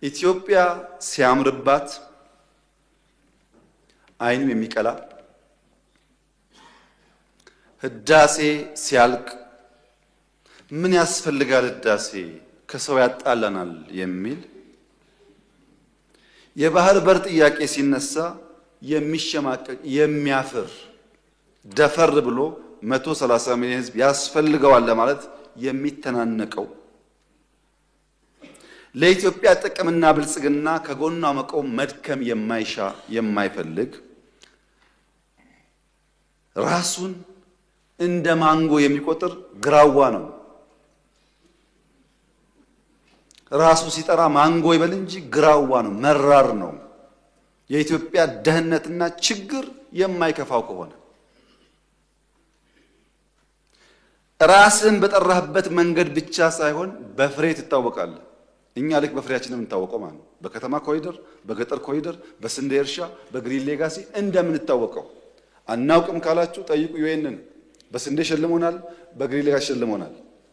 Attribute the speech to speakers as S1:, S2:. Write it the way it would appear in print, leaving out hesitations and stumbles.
S1: ኢትዮጵያ ሲያምርባት አይንም የሚቀላ ህዳሴ ሲያልቅ ምን ያስፈልጋል ህዳሴ ከሰው ያጣላናል የሚል የባህር በር ጥያቄ ሲነሳ የሚሸማቀቅ የሚያፍር ደፈር ብሎ 130 ሚሊዮን ህዝብ ያስፈልገዋል ለማለት የሚተናነቀው ለኢትዮጵያ ጥቅምና ብልጽግና ከጎኗ መቆም መድከም የማይሻ የማይፈልግ ራሱን እንደ ማንጎ የሚቆጥር ግራዋ ነው። ራሱ ሲጠራ ማንጎ ይበል እንጂ ግራዋ ነው፣ መራር ነው። የኢትዮጵያ ደህንነትና ችግር የማይከፋው ከሆነ ራስን በጠራህበት መንገድ ብቻ ሳይሆን በፍሬ ትታወቃለህ። እኛ ልክ በፍሬያችን የምንታወቀው ማለት ነው። በከተማ ኮሪደር፣ በገጠር ኮሪደር፣ በስንዴ እርሻ፣ በግሪን ሌጋሲ እንደምንታወቀው አናውቅም ካላችሁ ጠይቁ። ዩኤንን በስንዴ ሸልሞናል፣ በግሪን ሌጋሲ ሸልሞናል።